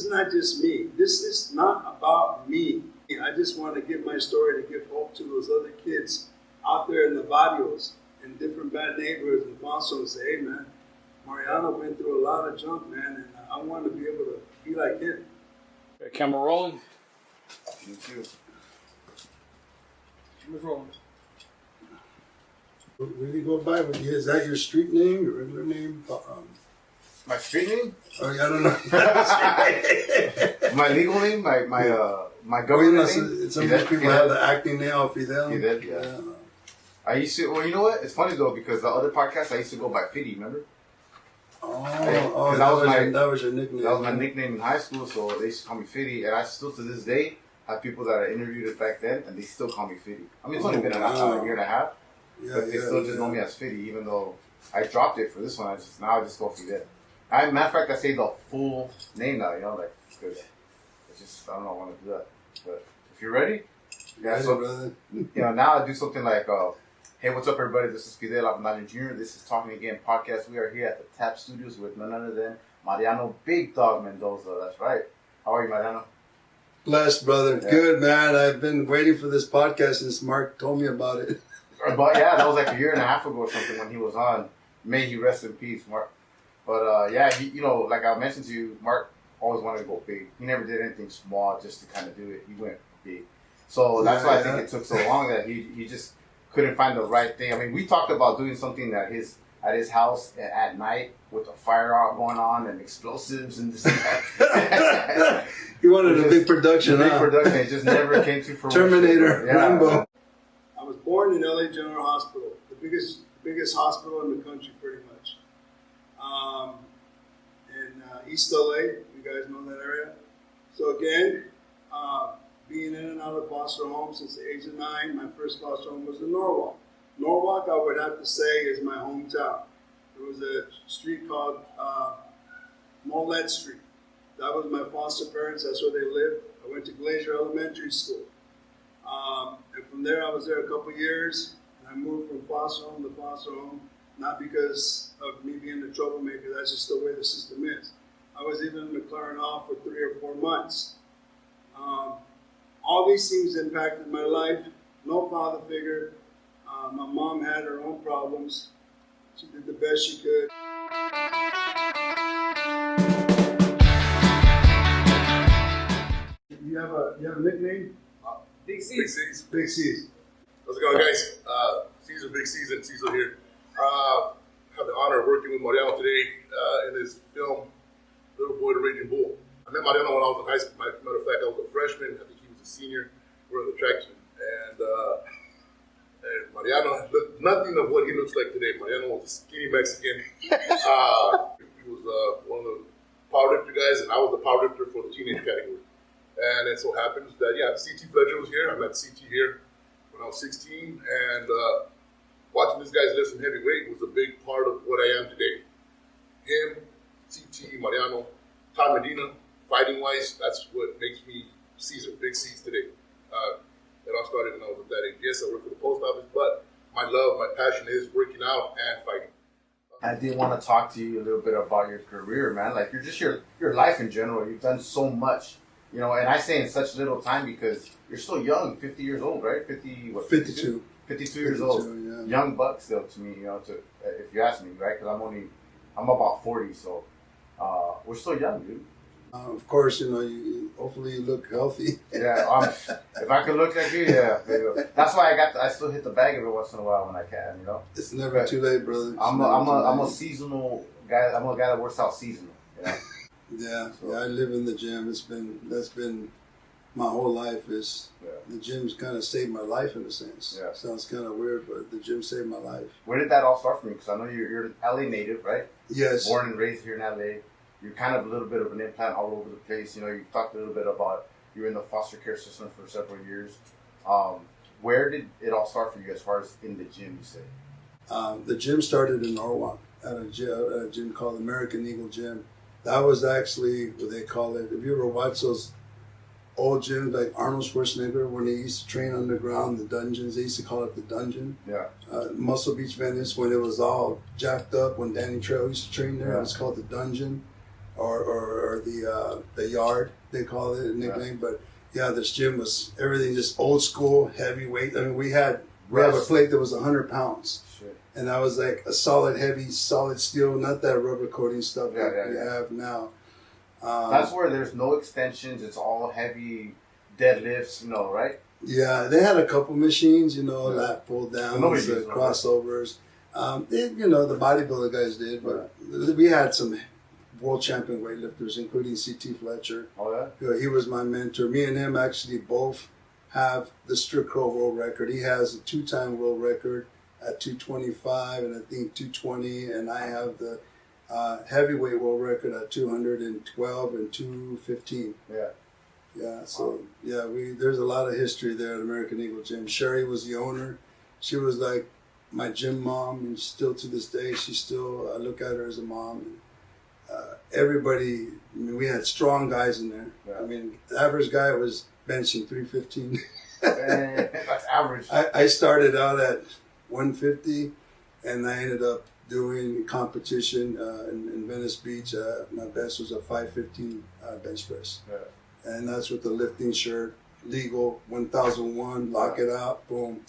is not just me. This is not about me. I just want to give my story to give hope to those other kids out there in the barrios, in different bad neighborhoods, and also say, hey, man, Mariano went through a lot of junk, man, and I want to be able to be like him. Okay, camera rolling. Thank you. Camera's rolling. Where do you go by? Is that your street name, your regular name? My street name? Oh, yeah, I don't know. My legal name? My government name? Some people have the acting name, Fidel. Fidel, yeah. I used to, well, you know what? It's funny though, because the other podcast I used to go by Fiddy, remember? That was your nickname. That was my nickname in high school, so they used to call me Fiddy, and I still to this day have people that I interviewed back then, and they still call me Fiddy. I mean, it's only been a year and a half, but they still just know me as Fiddy, even though I dropped it for this one. Now I just go Fidel. Matter of fact, I say the full name now, like, because it's just, I don't know, I want to do that. But if you're ready, so, now I do something like, hey, what's up, everybody? This is Fidel Abundante Jr. This is Talking Again podcast. We are here at the Tap Studios with none other than MarianoBigDawg Mendoza. That's right. How are you, Mariano? Blessed, brother. Yeah. Good, man. I've been waiting for this podcast since Mark told me about it. But yeah, that was like a year and a half ago or something when he was on. May he rest in peace, Mark. But yeah, he, like I mentioned to you, Mark always wanted to go big. He never did anything small just to kind of do it. He went big. So that's why I think it took so long that he just couldn't find the right thing. I mean, we talked about doing something at his house at night with a fire out going on and explosives and this and that. He wanted a big production. It just never came to fruition. Terminator, Rambo. I was born in LA General Hospital, the biggest hospital in the country, pretty much. In East LA, you guys know that area. So again, being in and out of foster homes since the age of 9, my first foster home was in Norwalk. Norwalk, I would have to say, is my hometown. There was a street called Molet Street. That was my foster parents. That's where they lived. I went to Glacier Elementary School. And from there, I was there a couple years. And I moved from foster home to foster home, not because of me being a troublemaker. That's just the way the system is. I was even in McLaren off for 3 or 4 months. All these things impacted my life. No father figure. My mom had her own problems. She did the best she could. You have a nickname? Big C's. Big C's. How's it going, guys? Caesar, Big C's, and Enciso here. I have the honor of working with Mariano today in his film, Little Boy the Raging Bull. I met Mariano when I was in high school. Matter of fact, I was a freshman. I think he was a senior. We were in the track team. And Mariano looked nothing of what he looks like today. Mariano was a skinny Mexican. He was one of the powerlifter guys, and I was the powerlifter for the teenage category. And it so happens that, CT Fletcher was here. I met CT here when I was 16. And watching this guys lift some heavy weight was a big part of what I am today. Him, CT, Mariano, Todd Medina, fighting-wise, that's what makes me Ceasar, Big C's today. It all started when I was at that age. Yes, I work for the post office, but my love, my passion is working out and fighting. I did want to talk to you a little bit about your career, man. Like, you're just your life in general. You've done so much, and I say in such little time because you're still young, 50 years old, right? 52. 52 years old. Yeah. Young buck still to me, if you ask me, right? Because I'm about 40, so we're still young, dude. Of course, hopefully you look healthy. Yeah, if I could look like you, yeah. Maybe. That's why I still hit the bag every once in a while when I can, It's never too late, brother. I'm a seasonal guy. I'm a guy that works out seasonal. Yeah, I live in the gym. That's been my whole life. The gym's kind of saved my life in a sense. Yeah. Sounds kind of weird, but the gym saved my life. Where did that all start for you? Because I know you're an LA native, right? Yes. Born and raised here in LA. You're kind of a little bit of an implant all over the place. You talked a little bit about you were in the foster care system for several years. Where did it all start for you as far as in the gym, you say? The gym started in Norwalk at a gym called American Eagle Gym. That was actually what they call it. If you ever watch those old gyms like Arnold Schwarzenegger, when they used to train underground, the dungeons, they used to call it the dungeon. Yeah. Muscle Beach Venice, when it was all jacked up, when Danny Trejo used to train there, it was called the dungeon. or the yard, they call it a nickname. But yeah, this gym was everything just old school, heavyweight. I mean, we have a plate that was 100 pounds. Shit. And that was like a solid, heavy, solid steel, not that rubber coating stuff we have now. That's where there's no extensions. It's all heavy deadlifts, right? Yeah, they had a couple machines, lat pull downs, crossovers. The bodybuilder guys did, but we had some world champion weightlifters, including C.T. Fletcher. Oh, yeah? He was my mentor. Me and him actually both have the strict curl world record. He has a 2-time world record at 225 and I think 220, and I have the heavyweight world record at 212 and 215. Yeah, so there's a lot of history there at American Eagle Gym. Sherry was the owner. She was like my gym mom, and still to this day, I look at her as a mom. And, everybody, we had strong guys in there. Yeah. I mean, the average guy was benching 315. That's average. I started out at 150, and I ended up doing competition in Venice Beach. My best was a 515 bench press. Yeah. And that's with the lifting shirt, legal, 1001, lock it out, boom.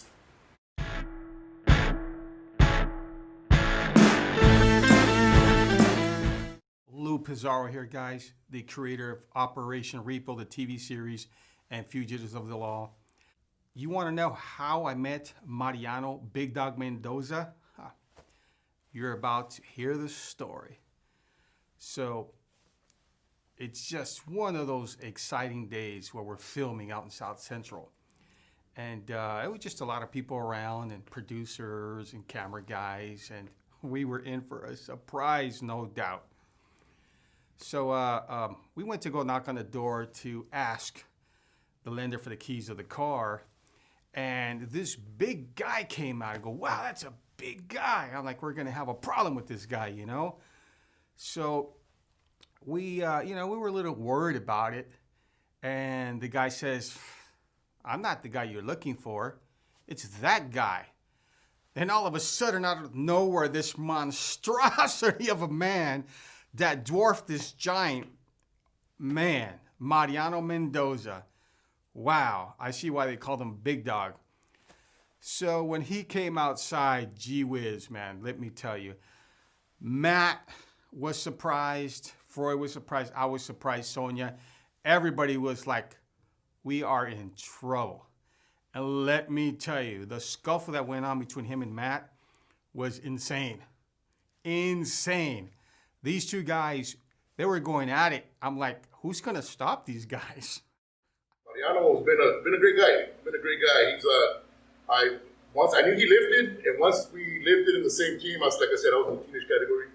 Pizarro here, guys, the creator of Operation Repo, the TV series, and Fugitives of the Law. You want to know how I met Mariano Big Dawg Mendoza? You're about to hear the story. So, it's just one of those exciting days where we're filming out in South Central. And it was just a lot of people around, and producers and camera guys, and we were in for a surprise, no doubt. So we went to go knock on the door to ask the lender for the keys of the car, and this big guy came out. I go, wow, that's a big guy. I'm like, we're gonna have a problem with this guy, So we were a little worried about it, and the guy says, I'm not the guy you're looking for. It's that guy. Then all of a sudden, out of nowhere, this monstrosity of a man that dwarfed this giant man, Mariano Mendoza. Wow, I see why they called him Big Dawg. So when he came outside, gee whiz, man, let me tell you. Matt was surprised. Freud was surprised. I was surprised. Sonia. Everybody was like, we are in trouble. And let me tell you, the scuffle that went on between him and Matt was insane. Insane. These two guys, they were going at it. I'm like, who's going to stop these guys? Mariano has been a great guy. He's I knew he lifted, and once we lifted in the same team, like I said, I was in the teenage category.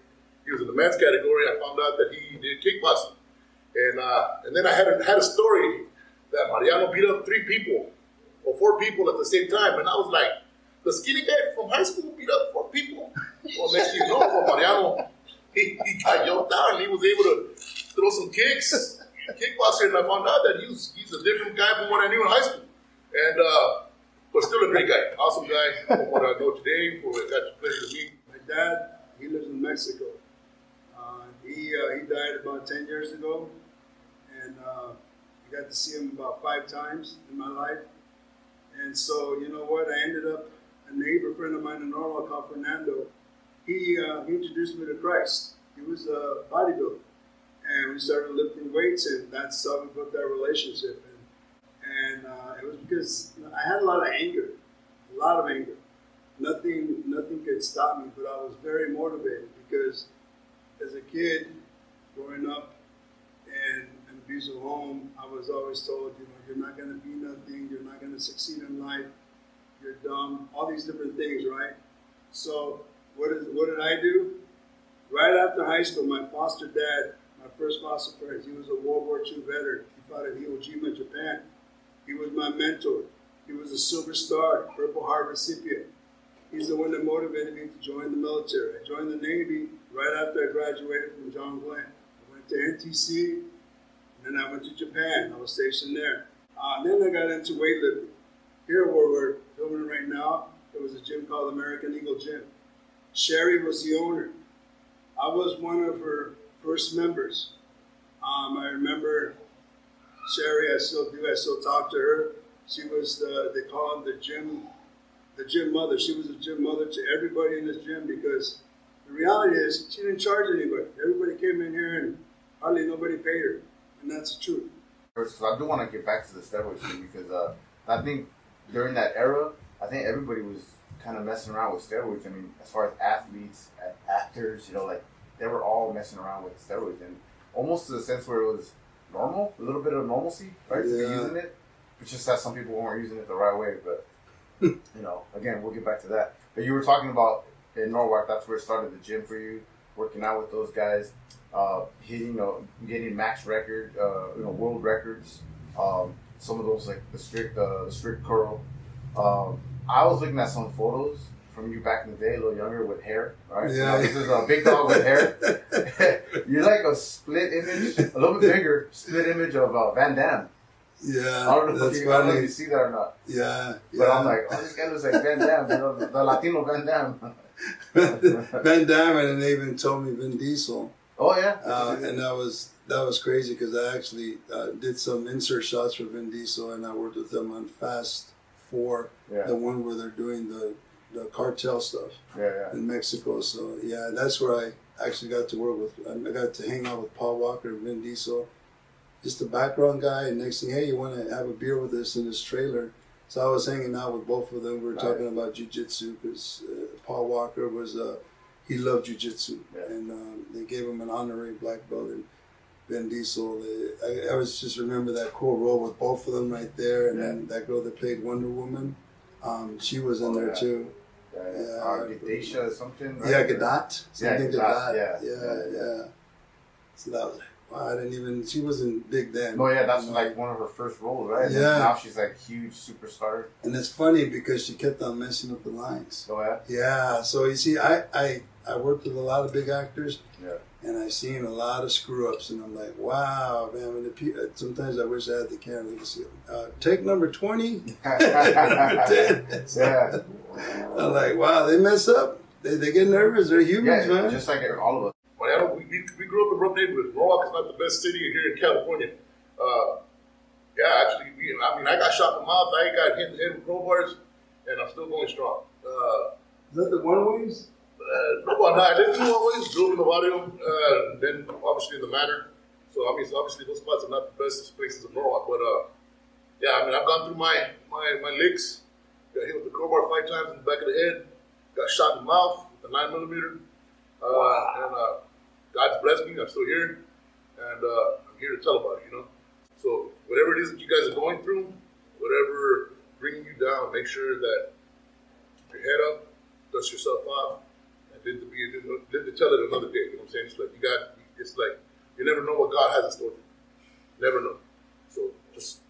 He was in the men's category. I found out that he did kickboxing, and then I had a story that Mariano beat up 3 people or 4 people at the same time, and I was like, the skinny guy from high school beat up 4 people. Well, next thing you know, Mariano, he got yoked down, and he was able to throw some kicks, kickboxer, and I found out that he's a different guy from what I knew in high school, and but still a great guy, awesome guy. From what I know today, who I got the pleasure to meet. My dad, he lives in Mexico. He died about 10 years ago, and I got to see him about 5 times in my life. And so, you know what? I ended up, a neighbor friend of mine in Norwalk called Fernando, he introduced me to Christ. He was a bodybuilder, and we started lifting weights, and that's how we built that relationship. And it was because I had a lot of anger. Nothing could stop me, but I was very motivated because as a kid growing up in an abusive home, I was always told, you're not going to be nothing, you're not going to succeed in life, you're dumb, all these different things, right? So what did I do? Right after high school, my foster dad, my first foster parent, he was a World War II veteran. He fought in Iwo Jima, Japan. He was my mentor. He was a Silver Star, Purple Heart recipient. He's the one that motivated me to join the military. I joined the Navy right after I graduated from John Glenn. I went to NTC, and then I went to Japan. I was stationed there. Then I got into weightlifting. Here where we're filming right now, there was a gym called American Eagle Gym. Sherry was the owner. I was one of her first members. I remember Sherry, I still talk to her. She was they call her the gym mother. She was a gym mother to everybody in this gym because the reality is she didn't charge anybody. Everybody came in here and hardly nobody paid her, and that's the truth. So I do want to get back to the steroids thing because I think during that era, I think everybody was kind of messing around with steroids. I mean, as far as athletes, actors, like they were all messing around with steroids, and almost to the sense where it was normal, a little bit of normalcy, right? To be using it. It's just that some people weren't using it the right way. But again, we'll get back to that. But you were talking about in Norwalk, that's where it started the gym for you, working out with those guys, hitting, getting max record, world records. Some of those like the strict curl. I was looking at some photos from you back in the day, a little younger with hair, right? Yeah. So this is a big dog with hair. You're like a split image, a little bit bigger split image of Van Damme. Yeah, I don't know that's if funny. you see that or not. Yeah, But I'm like, this guy looks like Van Damme, the Latino Van Damme. Van Damme, and they even told me Vin Diesel. Oh yeah, and that was crazy because I actually did some insert shots for Vin Diesel, and I worked with them on Fast 4, the one where they're doing the cartel stuff in Mexico. So yeah, that's where I actually got to work with. I got to hang out with Paul Walker and Vin Diesel, just the background guy. And next thing, hey, you want to have a beer with us in this trailer? So I was hanging out with both of them. We were talking about jiu-jitsu because Paul Walker was he loved jiu-jitsu, and they gave him an honorary black belt. And Vin Diesel, I was just remember that cool role with both of them right there, and then that girl that played Wonder Woman, she was in there too. Gadesha or something. Right? Yeah, Gadot. Something Gadot. Yeah. So that was wow. I didn't even. She wasn't big then. No, that's like one of her first roles, right? Yeah. And now she's like huge superstar. And it's funny because she kept on messing up the lines. Oh yeah. Yeah. So you see, I worked with a lot of big actors. Yeah. And I seen a lot of screw ups, and I'm like, wow, man. Sometimes I wish I had the camera. You can see take number 20, number 10. Yeah. I'm like, wow, they mess up. They get nervous. They're humans, man. Just like all of us. Mariano, we grew up in rough neighborhoods. Norwalk is not the best city here in California. Actually, I got shot in the mouth. I got hit in the head with crowbars, and I'm still going strong. Is that the one ways? No, I didn't do always. Grew up in the barrio, then obviously in the manor. So obviously those spots are not the best places in Norwalk. But I've gone through my licks. Got hit with the crowbar 5 times in the back of the head. Got shot in the mouth with a 9mm. And God's blessed me. I'm still here, and I'm here to tell about it. So whatever it is that you guys are going through, whatever bringing you down, make sure that keep your head up, dust yourself off, and live to tell it another day. You know what I'm saying? It's like you never know what God has in store for you. Never know. So just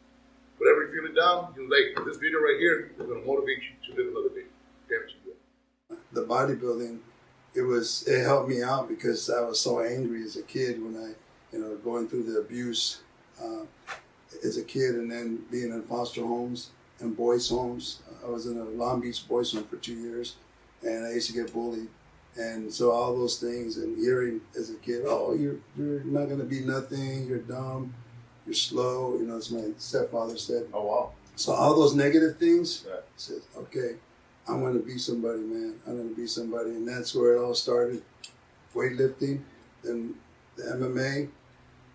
whatever you're feeling down, this video right here is going to motivate you to live another day. Guarantee you that. The bodybuilding, it helped me out because I was so angry as a kid when I, going through the abuse as a kid, and then being in foster homes and boys' homes. I was in a Long Beach boys' home for 2 years, and I used to get bullied. And so all those things, and hearing as a kid, oh, you're not going to be nothing, you're dumb, you're slow, as my stepfather said. Oh, wow. So all those negative things, said, okay, I'm going to be somebody, man. I'm going to be somebody. And that's where it all started. Weightlifting, then the MMA,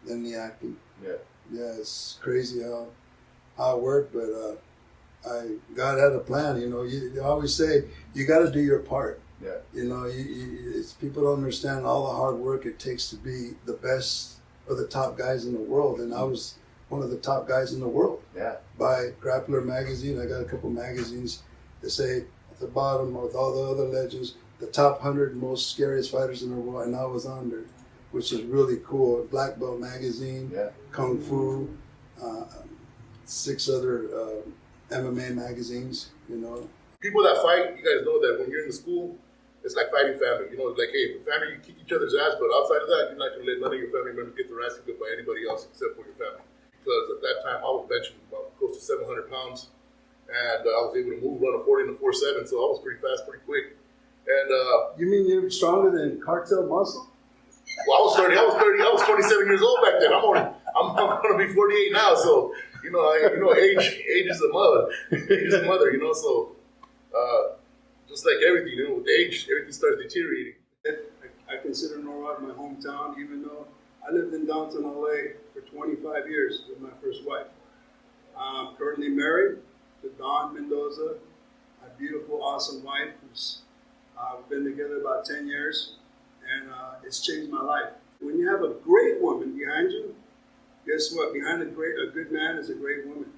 then the acting. Yeah. Yeah, it's crazy how it worked, but God had a plan. You always say, you got to do your part. Yeah. People don't understand all the hard work it takes to be the best or the top guys in the world. And I was one of the top guys in the world. Yeah. By Grappler magazine. I got a couple magazines that say at the bottom with all the other legends, the top 100 most scariest fighters in the world, and I was on there, which is really cool. Black Belt magazine, Kung Fu, 6 other MMA magazines. People that fight, you guys know that when you're in the school, it's like fighting family. It's like, hey, the family, you kick each other's ass, but outside of that, you're not going to let none of your family members get their ass kicked by anybody else except for your family. Because at that time, I was benching about close to 700 pounds, and I was able to run a 40 and a 4.7, so I was pretty fast, pretty quick. And you mean you're stronger than cartel muscle? Well, I was 30. I was 27 years old back then. I'm going to be 48 now. So age is a mother. Age is a mother. So just like everything, with age, everything starts deteriorating. I consider Norwalk my hometown, even though I lived in downtown LA for 25 years with my first wife. I'm currently married to Dawn Mendoza, my beautiful, awesome wife. We've been together about 10 years, and it's changed my life. When you have a great woman behind you, guess what? Behind a good man is a great woman,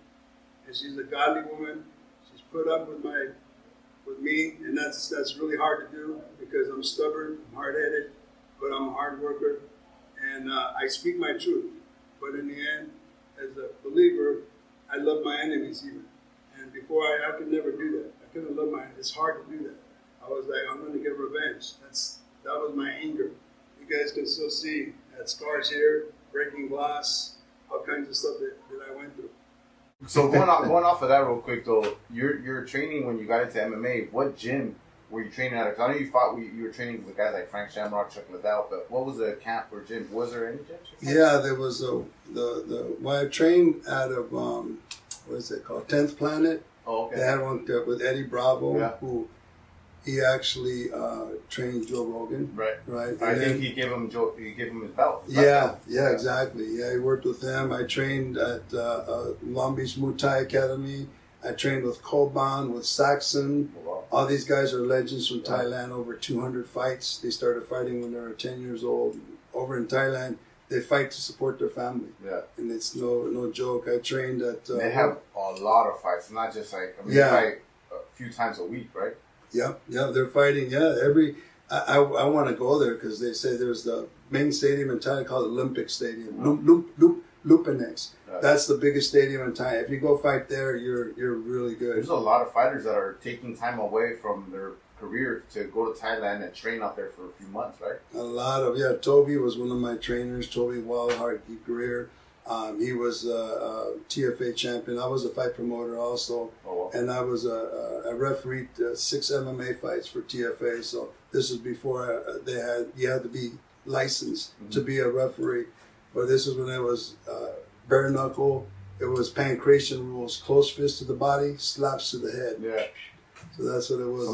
and she's a godly woman. She's put up with me, and that's really hard to do because I'm stubborn, I'm hard-headed, but I'm a hard worker, and I speak my truth. But in the end, as a believer, I love my enemies even. And before I could never do that. I couldn't love my enemies. It's hard to do that. I was like, I'm going to get revenge. That was my anger. You guys can still see I had scars here, breaking glass, all kinds of stuff that I went through. So going off of that real quick though, you're training when you got into MMA. What gym were you training at? Because I know you were training with guys like Frank Shamrock, Chuck Liddell, but what was the camp or gym? Was there any gym? Yeah, there was I trained out of what is it called? 10th Planet. Oh, okay. They had one with Eddie Bravo, yeah. who he actually trained Joe Rogan. Right. Right. I think he gave him his belt. Yeah, exactly. Yeah, he worked with him. I trained at Long Beach Muay Thai Academy. I trained with Koban, with Saxon. Oh, wow. All these guys are legends from Thailand, over 200 fights. They started fighting when they were 10 years old. Over in Thailand, they fight to support their family. Yeah. And it's no joke. I trained at... they have a lot of fights, not just like, they fight a few times a week, right? Yeah, they're fighting. Yeah, I want to go there because they say there's the main stadium in Thailand called Olympic Stadium, Lupinex. Yeah. That's the biggest stadium in Thailand. If you go fight there, you're really good. There's a lot of fighters that are taking time away from their career to go to Thailand and train out there for a few months, right? A lot of Toby was one of my trainers. Toby Wildheart Greer. He was a TFA champion. I was a fight promoter also, and I was a referee 6 MMA fights for TFA. So this is before you had to be licensed to be a referee. But this is when it was bare knuckle. It was pancreation rules: close fist to the body, slaps to the head. Yeah. So that's what it was.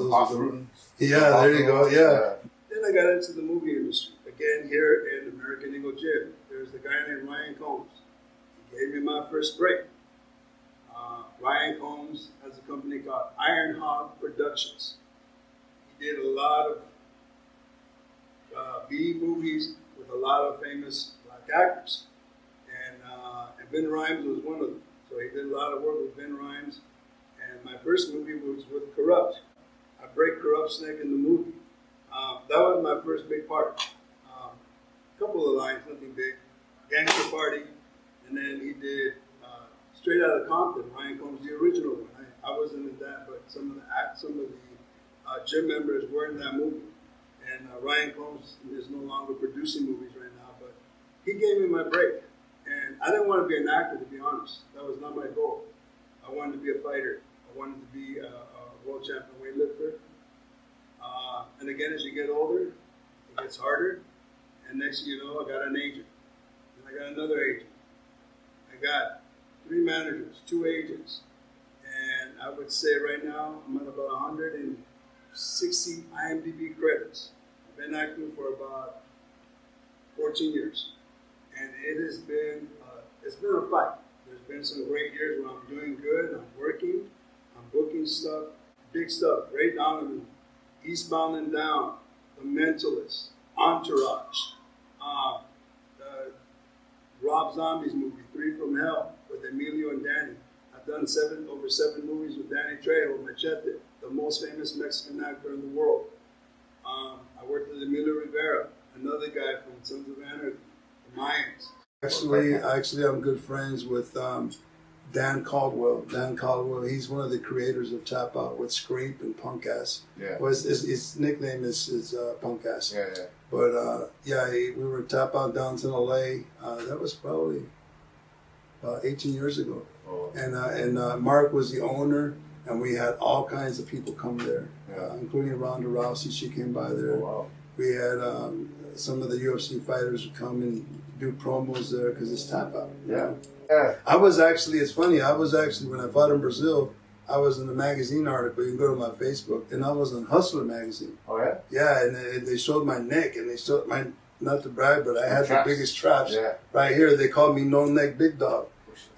Yeah, there you go. Yeah. Then I got into the movie industry again here in American Eagle Gym. There's a guy named Ryan Combs. He gave me my first break. Ryan Combs has a company called Iron Hog Productions. He did a lot of B movies with a lot of famous black actors. And Ben Rhymes was one of them. So he did a lot of work with Ben Rhymes. And my first movie was with Corrupt. I break Corrupt's neck in the movie. That was my first big part. A couple of lines, nothing big. Gangster Party. And then he did Straight Outta Compton. Ryan Combs, the original one. I wasn't in that, but some of the gym members were in that movie. And Ryan Combs is no longer producing movies right now, but he gave me my break. And I didn't want to be an actor, to be honest. That was not my goal. I wanted to be a fighter. I wanted to be a world champion weightlifter. And again, as you get older, it gets harder. And next thing you know, I got an agent. And I got another agent. I got 3 managers, 2 agents. And I would say right now, I'm at about 160 IMDb credits. I've been acting for about 14 years. And it has been, it's been a fight. There's been some great years where I'm doing good, I'm working, I'm booking stuff, big stuff, Ray Donovan, Eastbound and Down, The Mentalist, Entourage, Rob Zombie's movie, 3 from Hell, with Emilio and Danny. I've done over 7 movies with Danny Trejo, Machete, the most famous Mexican actor in the world. I worked with Emilio Rivera, another guy from Sons of Anarchy, the Mayans. Actually, I'm good friends with Dan Caldwell. Dan Caldwell, he's one of the creators of Tap Out with Scrape and Punk Ass. Yeah. Well, his nickname is Punk Ass. Yeah. But we were at Tap Out downtown LA. That was probably about 18 years ago. Oh. And Mark was the owner, and we had all kinds of people come there. including Ronda Rousey. She came by there. Oh, wow. We had some of the UFC fighters would come and do promos there because it's tap out. Yeah. Yeah. I was actually, it's funny, I was actually, when I fought in Brazil, I was in a magazine article. You can go to my Facebook, and I was in Hustler magazine. Oh, yeah? Yeah, and they showed my neck, and they showed my, not to brag, but I had traps. the biggest traps. Yeah. Right here, they called me No Neck Big Dog.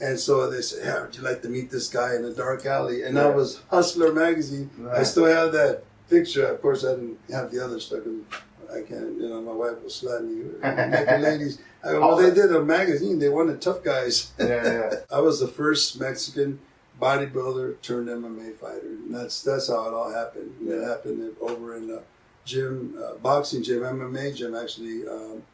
And so they said, yeah, would you like to meet this guy in a dark alley? And that was Hustler magazine. Right. I still have that picture. Of course, I didn't have the other stuff. I can't, you know, my wife will slap me. Naked ladies. I go, well, they did a magazine. They wanted tough guys. Yeah. I was the first Mexican bodybuilder turned MMA fighter. And that's how it all happened. And it happened over in a gym, boxing gym, MMA gym, actually,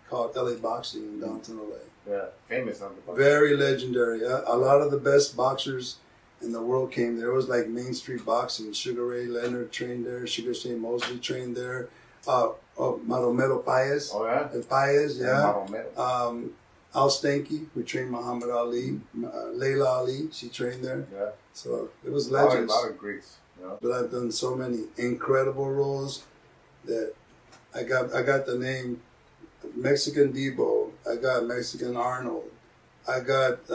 called LA Boxing in downtown LA. Yeah, famous on the Very legendary. A lot of the best boxers in the world came there. It was like Main Street boxing. Sugar Ray Leonard trained there. Sugar Ray Mosley trained there. Maromedo Paez. Oh, yeah? Paez, yeah. Maromedo. Al Stanky, who trained Muhammad Ali. Layla Ali, she trained there. Yeah. So it was legends. A lot of Greeks. You know? But I've done so many incredible roles that I got the name Mexican Debo. I got Mexican Arnold. I got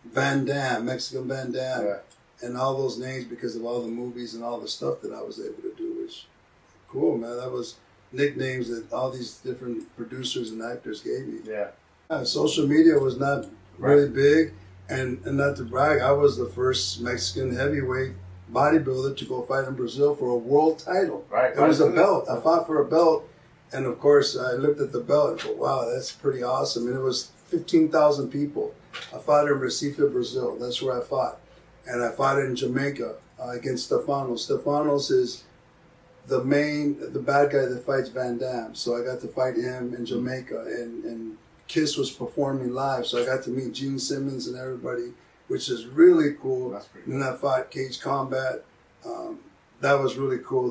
Van Damme, Mexican Van Damme. Yeah. And all those names because of all the movies and all the stuff that I was able to do, which cool, man. That was nicknames that all these different producers and actors gave me. Yeah. Social media was not really big, and not to brag, I was the first Mexican heavyweight bodybuilder to go fight in Brazil for a world title. Right. It was a belt. I fought for a belt, and of course, I looked at the belt and thought, wow, that's pretty awesome. And it was 15,000 people. I fought in Recife, Brazil. That's where I fought. And I fought in Jamaica against Stefanos. Stefanos is the bad guy that fights Van Damme. So I got to fight him in Jamaica, and Kiss was performing live. So I got to meet Gene Simmons and everybody, which is really cool. That's pretty cool. And then I fought Cage Combat. That was really cool.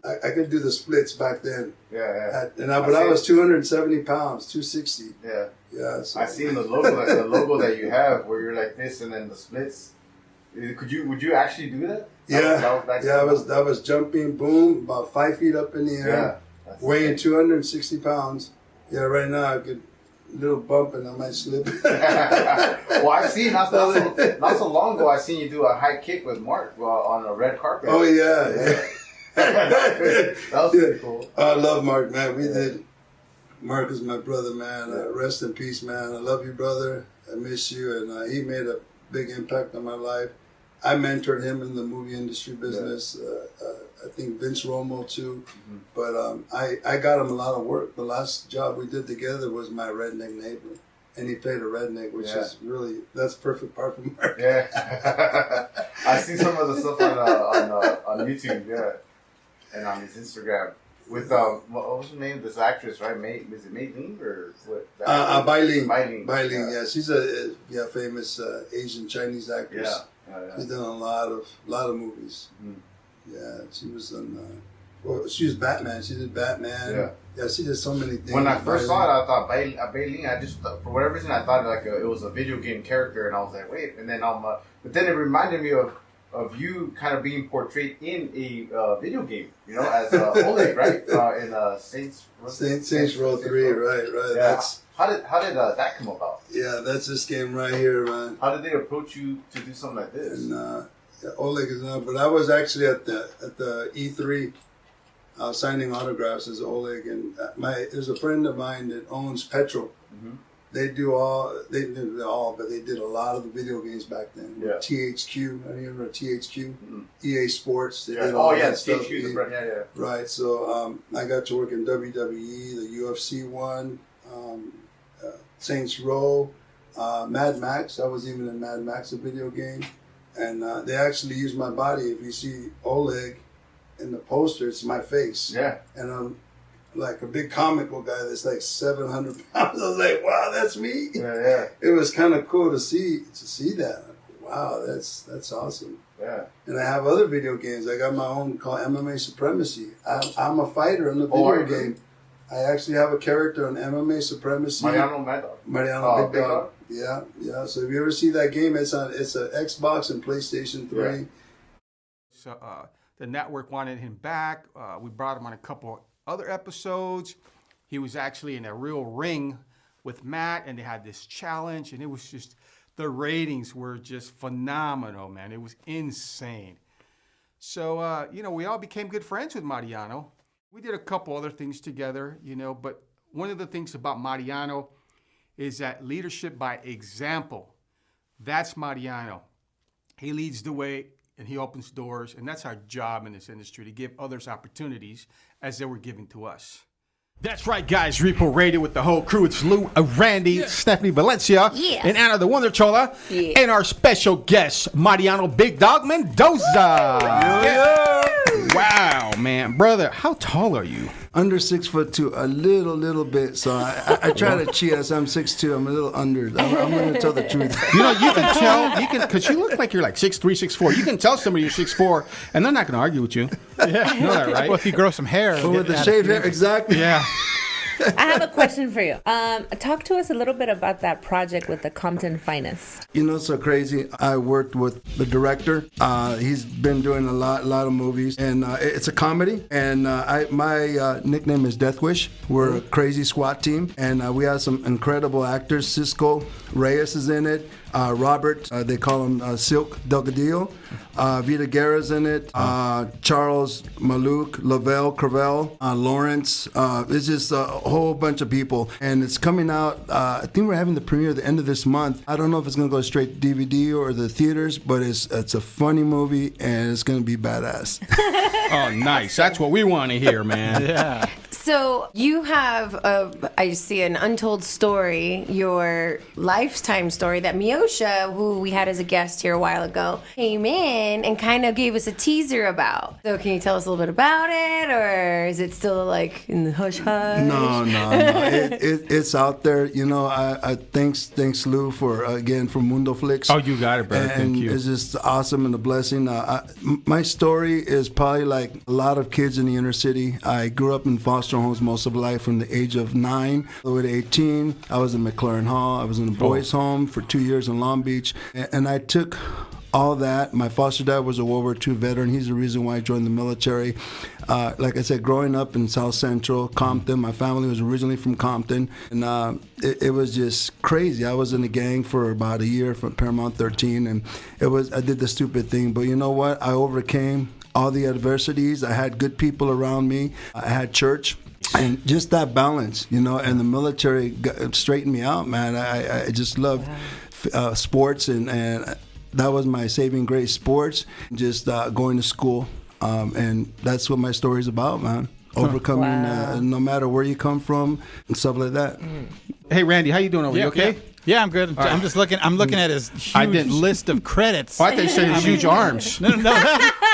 I could do the splits back then. Yeah. But I was 270 pounds, 260. Yeah. Yeah. So. I seen the logo that you have where you're like this and then the splits. Would you actually do that? I was jumping, boom, about 5 feet up in the air, weighing 260 pounds. Yeah, right now I could little bump and I might slip. Well, I seen not so long ago. I seen you do a high kick with Mark on a red carpet. Oh yeah. That was pretty cool. I love Mark, man. We did. Mark is my brother, man. Rest in peace, man. I love you, brother. I miss you, and he made a big impact on my life. I mentored him in the movie industry business. I think Vince Romo too. Mm-hmm. But I got him a lot of work. The last job we did together was My Redneck Neighbor. And he played a redneck, which is really, that's perfect part for Mark. Yeah. I see some of the stuff on YouTube, and on his Instagram. With, what was her name? This actress, right? Is it Maylene or what? Bailin. Yeah. She's a famous Asian Chinese actress. Yeah. She's done a lot of movies. Mm-hmm. Yeah, she was on. She was Batman. She did Batman. Yeah, she did so many things. When I first saw it, I thought Bailin. I just for whatever reason I thought it was a video game character, and I was like, wait. And then but then it reminded me of you kind of being portrayed in a video game, as Oleg, right? In Saints Row 3, right. Yeah. How did that come about? Yeah, that's this game right here, man. How did they approach you to do something like this? And Oleg is not, but I was actually at the E3 signing autographs as Oleg, and there's a friend of mine that owns Petrol. Mm-hmm. They did but they did a lot of the video games back then. Yeah. THQ, I remember THQ, mm-hmm. EA Sports. They did all that stuff. THQ, Right, so I got to work in WWE, the UFC one, Saints Row, Mad Max. I was even in Mad Max, a video game. And they actually used my body. If you see Oleg in the poster, it's my face. Yeah. And I'm like a big comical guy that's like 700 pounds. I was like, wow, that's me. Yeah. It was kind of cool to see that. Wow, that's awesome. Yeah. And I have other video games. I got my own called MMA Supremacy. I'm a fighter in the video game. I actually have a character on MMA Supremacy. MarianoBigDawg. Yeah. So if you ever see that game, it's an Xbox and PlayStation 3. So The network wanted him back. We brought him on a couple other episodes. He was actually in a real ring with Matt, and they had this challenge, and it was just, the ratings were just phenomenal, man. It was insane. So, we all became good friends with Mariano. We did a couple other things together, but one of the things about Mariano is that leadership by example. That's Mariano. He leads the way and he opens doors, and that's our job in this industry, to give others opportunities as they were given to us. That's right, guys. Repo Radio with the whole crew. It's Lou, Randy, Stephanie Valencia, and Anna the Wonder Chola, and our special guest, MarianoBigDawg Mendoza. Wow, man. Brother, how tall are you? Under 6'2", a little bit. So I try to cheat us. I'm 6'2". I'm a little under. I'm going to tell the truth. You can tell, because you look like you're like 6'3", 6'4". You can tell somebody you're 6'4", and they're not going to argue with you. Yeah, you know that, right? Well, if you grow some hair. But with the shaved hair, exactly. Yeah. I have a question for you. Talk to us a little bit about that project with the Compton Finest. It's so crazy. I worked with the director. He's been doing a lot of movies, and it's a comedy. And my nickname is Death Wish. We're a crazy SWAT team, and we have some incredible actors. Cisco Reyes is in it. Robert, they call him Silk Delgadillo. Vita Guerra's in it. Charles Maluk, Lavelle Cravel, Lawrence. It's just a whole bunch of people. And it's coming out, I think we're having the premiere at the end of this month. I don't know if it's going to go straight to DVD or the theaters, but it's a funny movie, and it's going to be badass. Oh, nice. That's what we want to hear, man. Yeah. So you have, I see, an untold story, your lifetime story that Miosha, who we had as a guest here a while ago, came in and kind of gave us a teaser about. So can you tell us a little bit about it, or is it still like in the hush hush? No. It's out there. I thanks Lou for Mundo Flix. Oh, you got it, brother. Thank you. It's just awesome and a blessing. My story is probably like a lot of kids in the inner city. I grew up in foster homes most of life from the age of 9 all the way to 18. I was in McLaren Hall. I was in a boys' home for 2 years in Long Beach. And I took all that. My foster dad was a World War II veteran. He's the reason why I joined the military. Like I said, growing up in South Central, Compton, my family was originally from Compton. And it was just crazy. I was in a gang for about a year from Paramount 13. And I did the stupid thing. But you know what? I overcame all the adversities. I had good people around me. I had church. And just that balance, and the military straightened me out, man. I just loved sports, and that was my saving grace, sports, just going to school. And that's what my story's about, man. Overcoming no matter where you come from and stuff like that. Hey, Randy, how you doing over there? You okay? Yeah, I'm good. I'm just looking. I'm looking at his huge list of credits. Oh, I thought you said his huge arms. No.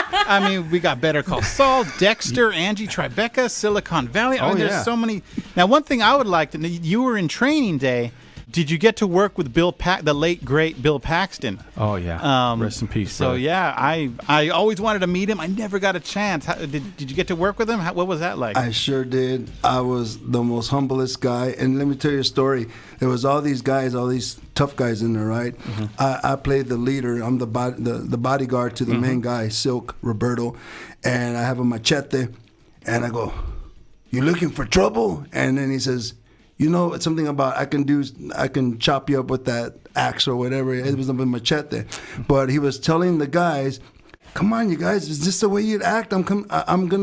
I mean, we got Better Call Saul, Dexter, Angie Tribeca, Silicon Valley. There's so many. Now, one thing I would like to know, you were in Training Day. Did you get to work with the late, great Bill Paxton? Oh, yeah. Rest in peace, So, brother. yeah, I always wanted to meet him. I never got a chance. Did you get to work with him? What was that like? I sure did. I was the most humblest guy. And let me tell you a story. There was all these guys, all these tough guys in there, right? Mm-hmm. I played the leader. I'm the bodyguard to the main guy, Silk Roberto. And I have a machete. And I go, "You looking for trouble?" And then he says, it's something about I can chop you up with that axe or whatever. It was a machete. But he was telling the guys, "Come on, you guys, is this the way you'd act? I'm going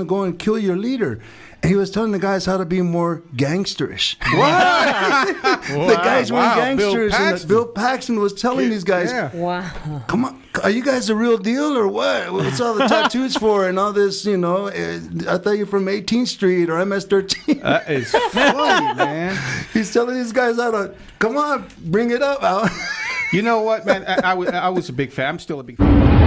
to go and kill your leader." And he was telling the guys how to be more gangsterish. What? The guys were gangsters. Bill Paxton was telling these guys, Wow. "Come on, are you guys the real deal or what? What's all the tattoos for and all this, I thought you're from 18th Street or MS-13. That is funny, man. He's telling these guys how to, come on, bring it up, Al. You know what, man? I was a big fan. I'm still a big fan.